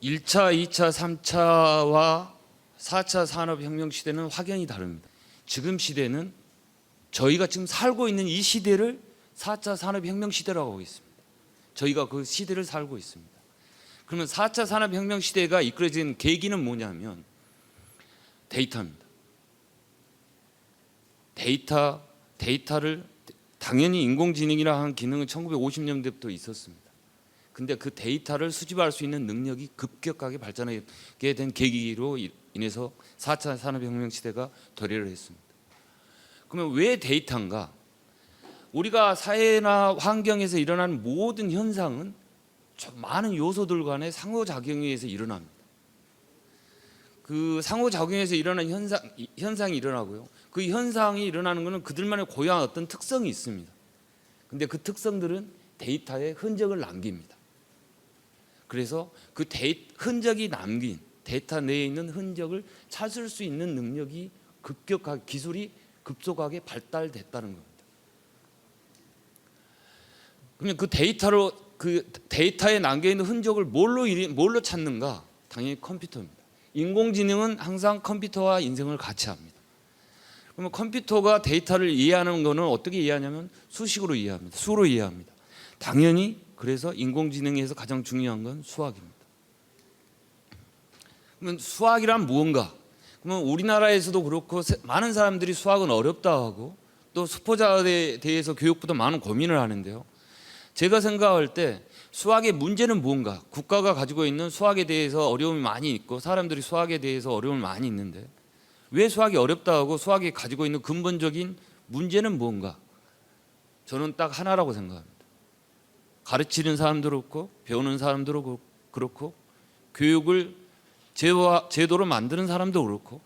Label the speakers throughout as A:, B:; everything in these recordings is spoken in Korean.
A: 1차, 2차, 3차와 4차 산업혁명 시대는 확연히 다릅니다. 지금 시대는 저희가 지금 살고 있는 이 시대를 4차 산업혁명 시대라고 하고 있습니다. 저희가 그 시대를 살고 있습니다. 그러면 4차 산업혁명 시대가 이끌어진 계기는 뭐냐면 데이터입니다. 데이터를 당연히 인공지능이라 하는 기능은 1950년대부터 있었습니다. 근데 그 데이터를 수집할 수 있는 능력이 급격하게 발전하게 된 계기로 인해서 4차 산업혁명 시대가 도래를 했습니다. 그러면 왜 데이터인가? 우리가 사회나 환경에서 일어나는 모든 현상은 많은 요소들 간의 상호작용에 의해서 일어납니다. 그 상호작용에서 일어나는 현상이 일어나고요. 그 현상이 일어나는 것은 그들만의 고유한 어떤 특성이 있습니다. 근데 그 특성들은 데이터에 흔적을 남깁니다. 그래서 그 흔적이 남긴 데이터 내에 있는 흔적을 찾을 수 있는 능력이 기술이 급속하게 발달됐다는 겁니다. 그러면 그 데이터에 남겨 있는 흔적을 뭘로 찾는가? 당연히 컴퓨터입니다. 인공지능은 항상 컴퓨터와 인생을 같이 합니다. 그러면 컴퓨터가 데이터를 이해하는 것은 어떻게 이해하냐면 수식으로 이해합니다. 수로 이해합니다. 당연히 그래서 인공지능에서 가장 중요한 건 수학입니다. 그러면 수학이란 무언가? 그러면 우리나라에서도 그렇고 많은 사람들이 수학은 어렵다 하고 또 수포자에 대해서 교육부도 많은 고민을 하는데요. 제가 생각할 때 수학의 문제는 무언가? 국가가 가지고 있는 수학에 대해서 어려움이 많이 있고 사람들이 수학에 대해서 어려움이 많이 있는데 왜 수학이 어렵다 하고 수학이 가지고 있는 근본적인 문제는 무언가? 저는 딱 하나라고 생각합니다. 가르치는 사람도 그렇고 배우는 사람도 그렇고 교육을 제도로 만드는 사람도 그렇고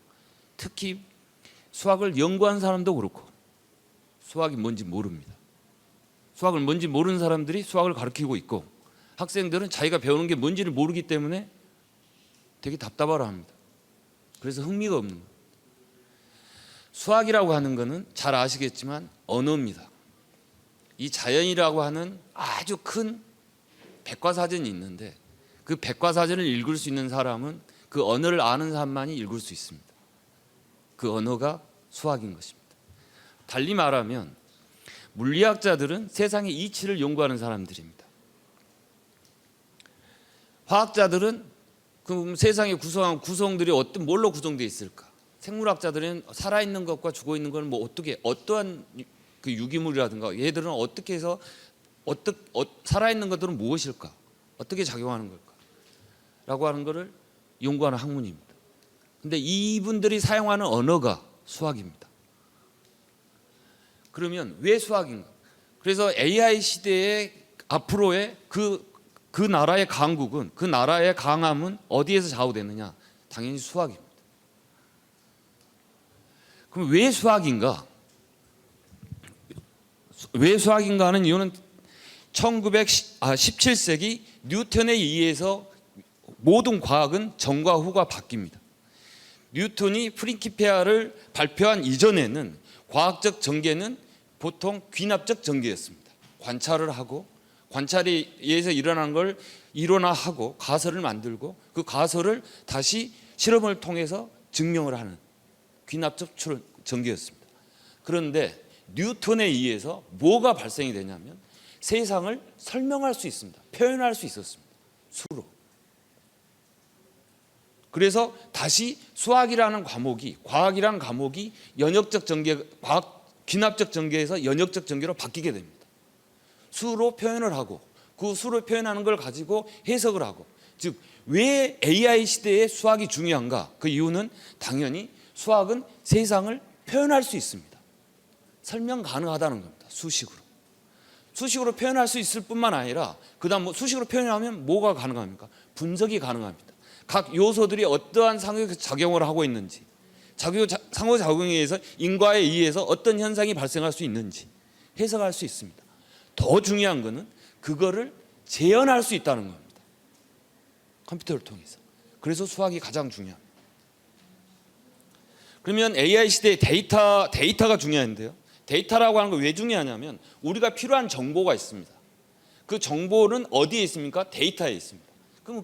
A: 특히 수학을 연구한 사람도 그렇고 수학이 뭔지 모릅니다. 수학을 뭔지 모르는 사람들이 수학을 가르치고 있고 학생들은 자기가 배우는 게 뭔지를 모르기 때문에 되게 답답하라 합니다. 그래서 흥미가 없는 거예요. 수학이라고 하는 것은 잘 아시겠지만 언어입니다. 이 자연이라고 하는 아주 큰 백과사전이 있는데 그 백과사전을 읽을 수 있는 사람은 그 언어를 아는 사람만이 읽을 수 있습니다. 그 언어가 수학인 것입니다. 달리 말하면 물리학자들은 세상의 이치를 연구하는 사람들입니다. 화학자들은 그 세상의 구성한 구성들이 뭘로 구성되어 있을까? 생물학자들은 살아있는 것과 죽어있는 걸 어떠한 그 유기물이라든가 얘들은 어떻게 해서 살아있는 것들은 무엇일까? 어떻게 작용하는 걸까? 라고 하는 것을 연구하는 학문입니다. 근데 이분들이 사용하는 언어가 수학입니다. 그러면 왜 수학인가? 그래서 AI 시대의 앞으로의 그 나라의 강국은 그 나라의 강함은 어디에서 좌우되느냐? 당연히 수학입니다. 그럼 왜 수학인가? 왜 수학인가 하는 이유는 17세기 뉴턴에 의해서 모든 과학은 전과 후가 바뀝니다. 뉴턴이 프린키피아를 발표한 이전에는 과학적 전개는 보통 귀납적 전개였습니다. 관찰을 하고 관찰에 의해서 일어나는 걸 이론화하고 가설을 만들고 그 가설을 다시 실험을 통해서 증명을 하는 귀납적 전개였습니다. 그런데 뉴턴에 의해서 뭐가 발생이 되냐면 세상을 설명할 수 있습니다. 표현할 수 있었습니다. 수로. 그래서 다시 수학이라는 과목이 과학이라는 과목이 연역적 전개, 귀납적 전개에서 연역적 전개로 바뀌게 됩니다. 수로 표현을 하고 그 수로 표현하는 걸 가지고 해석을 하고 즉 왜 AI 시대에 수학이 중요한가? 그 이유는 당연히 수학은 세상을 표현할 수 있습니다. 설명 가능하다는 겁니다. 수식으로 표현할 수 있을 뿐만 아니라 그다음 수식으로 표현하면 뭐가 가능합니까? 분석이 가능합니다. 각 요소들이 어떠한 상호작용을 하고 있는지 상호작용에 의해서 인과에 의해서 어떤 현상이 발생할 수 있는지 해석할 수 있습니다. 더 중요한 것은 그거를 재현할 수 있다는 겁니다. 컴퓨터를 통해서. 그래서 수학이 가장 중요합니다. 그러면 AI 시대에 데이터가 중요한데요. 데이터라고 하는 거 왜 중요하냐면 우리가 필요한 정보가 있습니다. 그 정보는 어디에 있습니까? 데이터에 있습니다. 그럼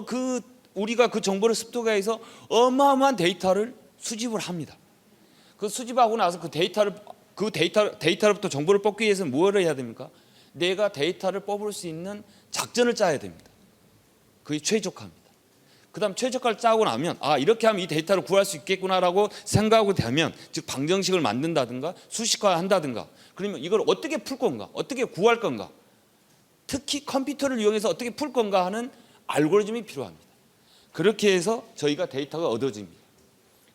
A: 그 우리가 그 정보를 습득해서 어마어마한 데이터를 수집을 합니다. 그 수집하고 나서 그 데이터로부터 정보를 뽑기 위해서 뭘 해야 됩니까? 내가 데이터를 뽑을 수 있는 작전을 짜야 됩니다. 그게 최적화입니다. 그 다음 최적화를 짜고 나면 이렇게 하면 이 데이터를 구할 수 있겠구나라고 생각하고 되면, 즉 방정식을 만든다든가 수식화한다든가, 그러면 이걸 어떻게 풀 건가, 어떻게 구할 건가, 특히 컴퓨터를 이용해서 어떻게 풀 건가 하는 알고리즘이 필요합니다. 그렇게 해서 저희가 데이터가 얻어집니다.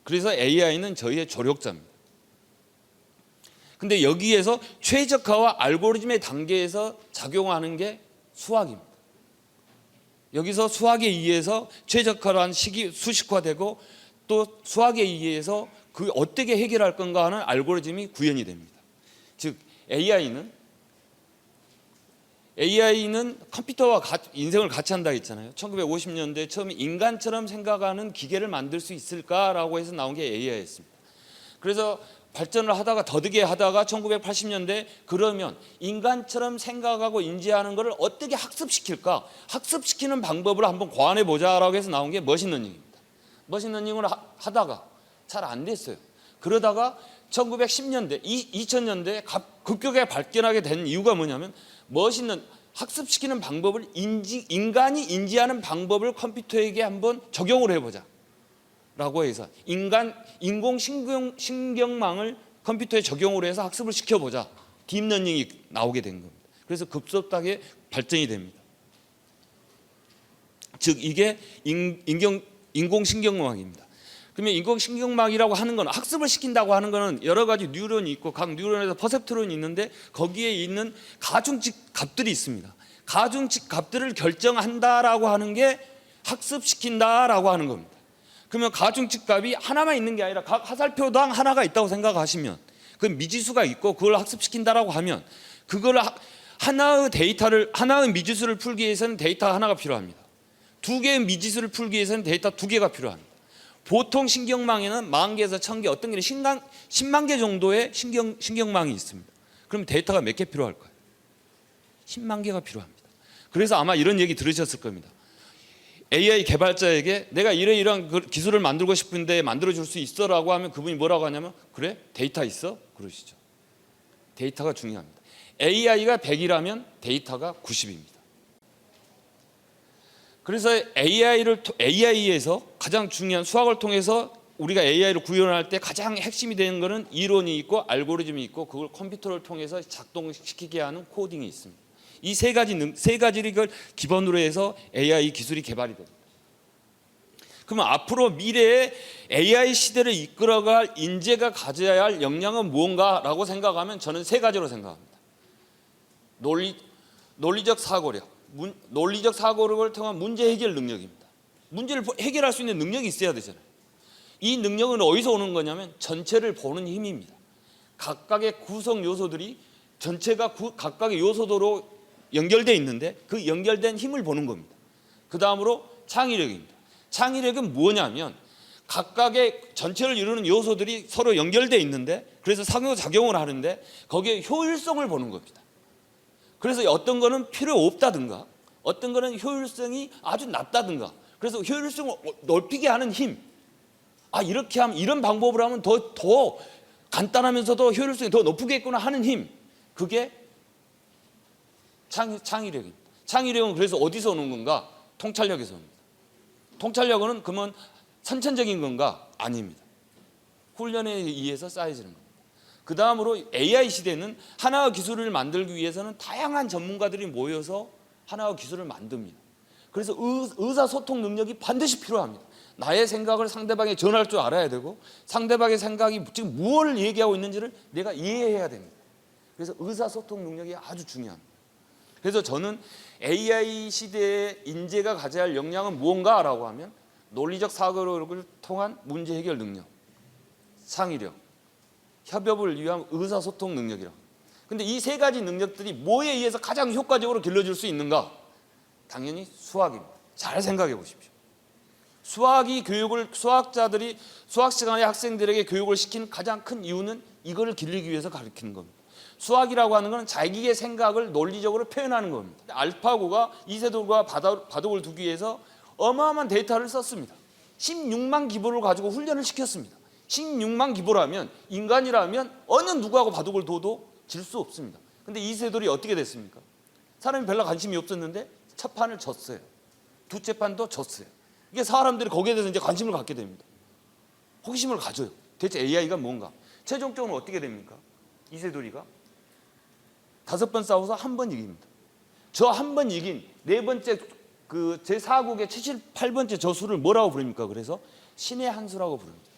A: 그래서 AI는 저희의 조력자입니다. 근데 여기에서 최적화와 알고리즘의 단계에서 작용하는 게 수학입니다. 여기서 수학에 의해서 최적화한 식이 수식화되고, 또 수학에 의해서 그 어떻게 해결할 건가 하는 알고리즘이 구현이 됩니다. 즉 AI는 컴퓨터와 인생을 같이 한다 했잖아요. 1950년대 처음에 인간처럼 생각하는 기계를 만들 수 있을까라고 해서 나온 게 AI였습니다. 그래서 발전을 하다가 더디게 하다가 1980년대 그러면 인간처럼 생각하고 인지하는 것을 어떻게 학습시킬까? 학습시키는 방법을 한번 고안해 보자라고 해서 나온 게 머신러닝입니다. 머신러닝을 하다가 잘 안 됐어요. 그러다가 1910년대, 2000년대에 급격하게 발전하게 된 이유가 뭐냐면, 학습시키는 방법을 인간이 인지하는 방법을 컴퓨터에게 한번 적용을 해보자 라고 해서 인공신경망을 컴퓨터에 적용을 해서 학습을 시켜보자, 딥러닝이 나오게 된 겁니다. 그래서 급속하게 발전이 됩니다. 즉 이게 인공신경망입니다. 그러면 인공신경망이라고 하는 건, 학습을 시킨다고 하는 것은 여러 가지 뉴런이 있고, 각 뉴런에서 퍼셉트론이 있는데 거기에 있는 가중치 값들이 있습니다. 가중치 값들을 결정한다라고 하는 게 학습시킨다라고 하는 겁니다. 그러면 가중치 값이 하나만 있는 게 아니라 각 화살표당 하나가 있다고 생각하시면, 그 미지수가 있고 그걸 학습시킨다라고 하면, 그걸 하나의 미지수를 풀기 위해서는 데이터 하나가 필요합니다. 두 개의 미지수를 풀기 위해서는 데이터 두 개가 필요합니다. 보통 신경망에는 10,000개에서 1,000개, 어떤 게 10만 개 정도의 신경망이 있습니다. 그럼 데이터가 몇 개 필요할까요? 10만 개가 필요합니다. 그래서 아마 이런 얘기 들으셨을 겁니다. AI 개발자에게 내가 이러이러한 기술을 만들고 싶은데 만들어줄 수 있어라고 하면 그분이 뭐라고 하냐면, 그래? 데이터 있어? 그러시죠. 데이터가 중요합니다. AI가 100이라면 데이터가 90입니다. 그래서 AI에서 가장 중요한, 수학을 통해서 우리가 AI를 구현할 때 가장 핵심이 되는 것은 이론이 있고 알고리즘이 있고, 그걸 컴퓨터를 통해서 작동시키게 하는 코딩이 있습니다. 이 세 가지를 기본으로 해서 AI 기술이 개발이 됩니다. 그러면 앞으로 미래의 AI 시대를 이끌어갈 인재가 가져야 할 역량은 무언가라고 생각하면 저는 세 가지로 생각합니다. 논리적 사고력, 논리적 사고력을 통한 문제 해결 능력입니다. 문제를 해결할 수 있는 능력이 있어야 되잖아요. 이 능력은 어디서 오는 거냐면 전체를 보는 힘입니다. 각각의 구성 요소들이 전체가 각각의 요소도로 연결되어 있는데 그 연결된 힘을 보는 겁니다. 그 다음으로 창의력입니다. 창의력은 뭐냐면 각각의 전체를 이루는 요소들이 서로 연결되어 있는데, 그래서 상호작용을 하는데 거기에 효율성을 보는 겁니다. 그래서 어떤 거는 필요 없다든가, 어떤 거는 효율성이 아주 낮다든가, 그래서 효율성을 넓히게 하는 힘, 이렇게 하면, 이런 방법으로 하면 더 간단하면서도 효율성이 더 높겠구나 하는 힘, 그게 창의력입니다. 창의력은 그래서 어디서 오는 건가? 통찰력에서 옵니다. 통찰력은 그러면 선천적인 건가? 아닙니다. 훈련에 의해서 쌓여지는 겁니다. 그 다음으로 AI 시대는 하나의 기술을 만들기 위해서는 다양한 전문가들이 모여서 하나의 기술을 만듭니다. 그래서 의사소통 능력이 반드시 필요합니다. 나의 생각을 상대방에 전할 줄 알아야 되고, 상대방의 생각이 지금 무엇을 얘기하고 있는지를 내가 이해해야 됩니다. 그래서 의사소통 능력이 아주 중요합니다. 그래서 저는 AI 시대의 인재가 가져야 할 역량은 무언가라고 하면, 논리적 사고력을 통한 문제 해결 능력, 창의력, 협업을 위한 의사소통 능력이라고. 근데 이 세 가지 능력들이 뭐에 의해서 가장 효과적으로 길러질 수 있는가? 당연히 수학입니다. 잘 생각해 보십시오. 수학자들이 수학 시간에 학생들에게 교육을 시킨 가장 큰 이유는 이거를 길리기 위해서 가르치는 겁니다. 수학이라고 하는 것은 자기의 생각을 논리적으로 표현하는 겁니다. 알파고가 이세돌과 바둑을 두기 위해서 어마어마한 데이터를 썼습니다. 16만 기보를 가지고 훈련을 시켰습니다. 16만 기보라면 인간이라면 어느 누구하고 바둑을 둬도 질 수 없습니다. 근데 이세돌이 어떻게 됐습니까? 사람이 별로 관심이 없었는데 첫 판을 졌어요. 두째 판도 졌어요. 이게 사람들이 거기에 대해서 이제 관심을 갖게 됩니다. 호기심을 가져요. 대체 AI가 뭔가? 최종적으로 어떻게 됩니까? 이세돌이가 5번 싸워서 한 번 이깁니다. 저 한 번 이긴 네 번째 그 제4국의 78번째 저수를 뭐라고 부릅니까? 그래서 신의 한 수라고 부릅니다.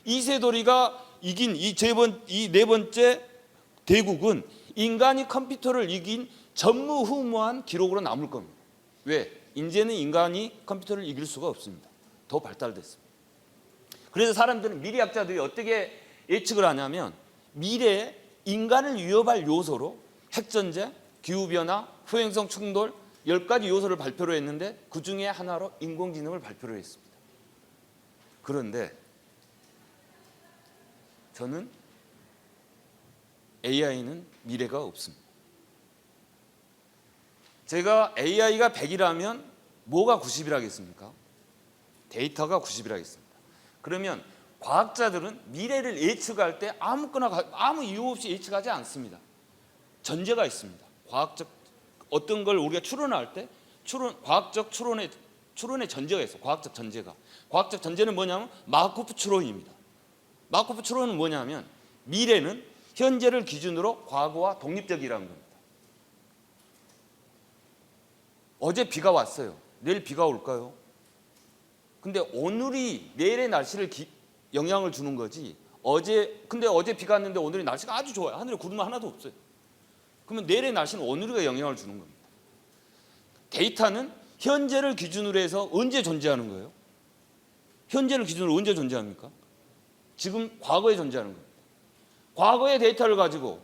A: 이세돌이가 이긴 이 네 번째 대국은 인간이 컴퓨터를 이긴 전무후무한 기록으로 남을 겁니다. 왜? 이제는 인간이 컴퓨터를 이길 수가 없습니다. 더 발달됐습니다. 그래서 사람들은 미래학자들이 어떻게 예측을 하냐면 미래에 인간을 위협할 요소로 핵전쟁, 기후변화, 후행성 충돌 10가지 요소를 발표를 했는데 그 중에 하나로 인공지능을 발표를 했습니다. 그런데 저는 AI는 미래가 없습니다. 제가 AI가 100이라면 뭐가 90이라겠습니까? 데이터가 90이라겠습니다. 그러면 과학자들은 미래를 예측할 때 아무 이유 없이 예측하지 않습니다. 전제가 있습니다. 과학적 어떤 걸 우리가 추론할 때 과학적 추론의 전제가 있어요. 과학적 전제가. 과학적 전제는 뭐냐면 마르코프 추론입니다. 마르코프 추론은 뭐냐면 미래는 현재를 기준으로 과거와 독립적이라는 겁니다. 어제 비가 왔어요. 내일 비가 올까요? 근데 오늘이 내일의 날씨를 영향을 주는 거지. 근데 어제 비가 왔는데 오늘의 날씨가 아주 좋아요. 하늘에 구름 하나도 없어요. 그러면 내일의 날씨는 오늘이 영향을 주는 겁니다. 데이터는 현재를 기준으로 해서 언제 존재하는 거예요? 현재를 기준으로 언제 존재합니까? 지금 과거에 존재하는 겁니다. 과거의 데이터를 가지고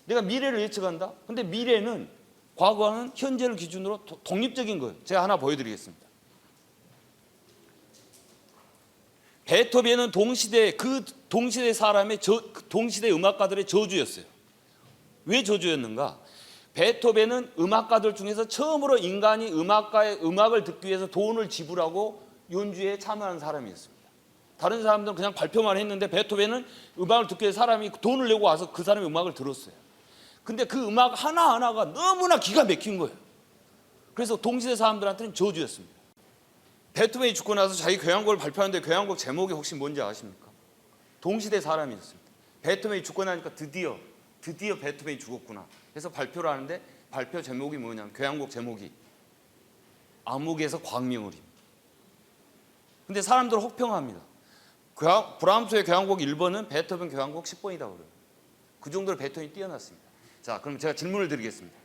A: 내가 미래를 예측한다? 근데 미래는 과거와는 현재를 기준으로 독립적인 거예요. 제가 하나 보여드리겠습니다. 베토벤은 동시대 사람의 동시대 음악가들의 저주였어요. 왜 저주였는가? 베토벤은 음악가들 중에서 처음으로 인간이 음악을 듣기 위해서 돈을 지불하고 연주에 참여한 사람이었습니다. 다른 사람들은 그냥 발표만 했는데 베토벤은 음악을 듣기 위해서 사람이 돈을 내고 와서 그 사람의 음악을 들었어요. 근데 그 음악 하나하나가 너무나 기가 막힌 거예요. 그래서 동시대 사람들한테는 저주였습니다. 베토벤이 죽고 나서 자기 교향곡을 발표하는데 교향곡 제목이 혹시 뭔지 아십니까? 동시대 사람이었습니다. 베토벤이 죽고 나니까 드디어 베토벤이 죽었구나 해서 발표를 하는데 발표 제목이 뭐냐면 교향곡 제목이 암흑에서 광명을입니다. 근데 사람들은 혹평합니다. 브람스의 교향곡 1번은 베토벤 교향곡 10번이라고 그래요. 그 정도로 베토벤이 뛰어났습니다. 자, 그럼 제가 질문을 드리겠습니다.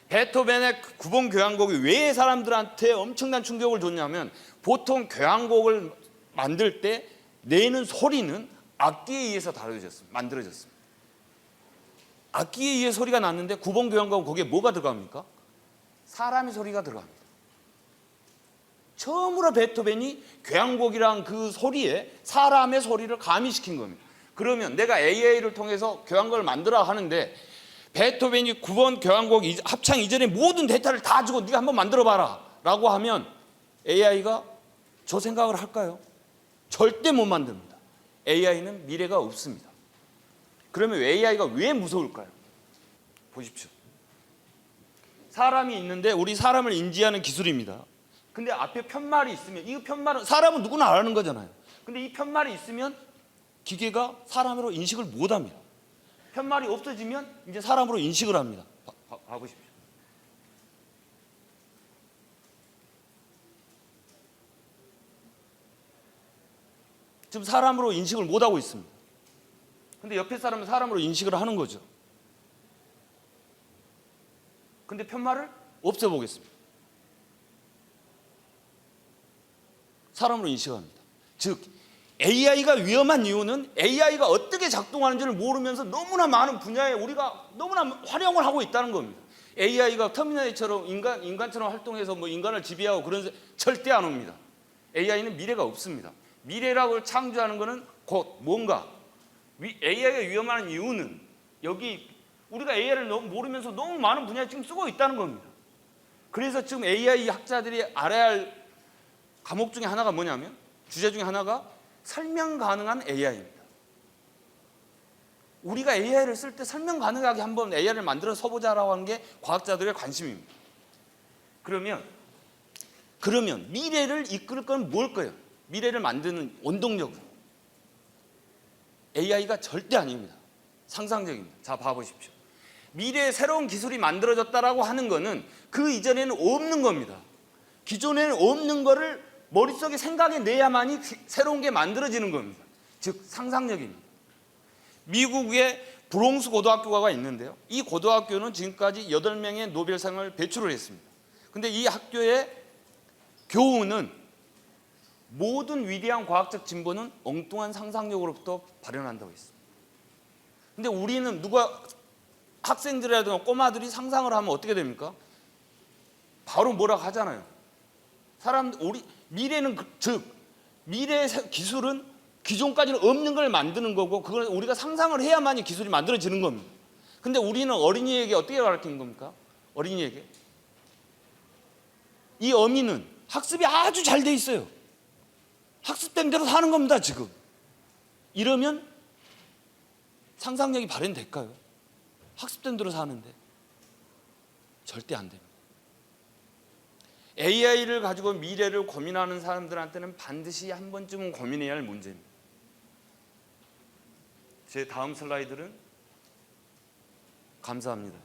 A: 베토벤의 9번 교향곡이 왜 사람들한테 엄청난 충격을 줬냐면 보통 교향곡을 만들 때 내는 소리는 악기에 의해서 만들어졌습니다. 악기에 의해 소리가 났는데 9번 교향곡은 거기에 뭐가 들어갑니까? 사람의 소리가 들어갑니다. 처음으로 베토벤이 교향곡이란 그 소리에 사람의 소리를 가미시킨 겁니다. 그러면 내가 AI를 통해서 교향곡을 만들어 하는데 베토벤이 9번 교향곡 합창 이전에 모든 데이터를 다 주고 네가 한번 만들어봐라 라고 하면 AI가 저 생각을 할까요? 절대 못 만듭니다. AI는 미래가 없습니다. 그러면 AI가 왜 무서울까요? 보십시오. 사람이 있는데 우리 사람을 인지하는 기술입니다. 근데 앞에 편말이 있으면 이 편말은 사람은 누구나 알아는 거잖아요. 근데 이 편말이 있으면 기계가 사람으로 인식을 못합니다. 편말이 없어지면 이제 사람으로 인식을 합니다. 봐보십시오. 지금 사람으로 인식을 못하고 있습니다. 근데 옆에 사람은 사람으로 인식을 하는 거죠. 근데 편말을 없애보겠습니다. 사람으로 인식합니다. 즉 AI가 위험한 이유는 AI가 어떻게 작동하는지를 모르면서 너무나 많은 분야에 우리가 너무나 활용을 하고 있다는 겁니다. AI가 터미네이터처럼 인간처럼 활동해서 뭐 인간을 지배하고 그런 절대 안 옵니다. AI는 미래가 없습니다. 미래라고 창조하는 것은 곧 뭔가 AI가 위험한 이유는 여기 우리가 AI를 너무 모르면서 너무 많은 분야에 지금 쓰고 있다는 겁니다. 그래서 지금 AI 학자들이 알아야 할 과목 중에 하나가 뭐냐면, 주제 중에 하나가 설명 가능한 AI입니다. 우리가 AI를 쓸 때 설명 가능하게 한번 AI를 만들어 써보자라고 하는 게 과학자들의 관심입니다. 그러면 미래를 이끌 건 뭘까요? 미래를 만드는 원동력은 AI가 절대 아닙니다. 상상력입니다. 자, 봐보십시오. 미래에 새로운 기술이 만들어졌다라고 하는 거는 그 이전에는 없는 겁니다. 기존에는 없는 거를 머릿속에 생각해 내야만이 새로운 게 만들어지는 겁니다. 즉 상상력입니다. 미국의 브롱스 고등학교가 있는데요. 이 고등학교는 지금까지 8명의 노벨상을 배출을 했습니다. 근데 이 학교의 교훈은 모든 위대한 과학적 진보는 엉뚱한 상상력으로부터 발현한다고 했습니다. 근데 우리는 학생들이라든가 꼬마들이 상상을 하면 어떻게 됩니까? 바로 뭐라고 하잖아요. 미래는 미래의 기술은 기존까지는 없는 걸 만드는 거고, 그걸 우리가 상상을 해야만이 기술이 만들어지는 겁니다. 근데 우리는 어린이에게 어떻게 가르치는 겁니까? 어린이에게 이 어미는 학습이 아주 잘 돼 있어요. 학습된 대로 사는 겁니다. 지금 이러면 상상력이 발현될까요? 학습된 대로 사는데 절대 안 됩니다. AI를 가지고 미래를 고민하는 사람들한테는 반드시 한 번쯤은 고민해야 할 문제입니다. 제 다음 슬라이드는 감사합니다.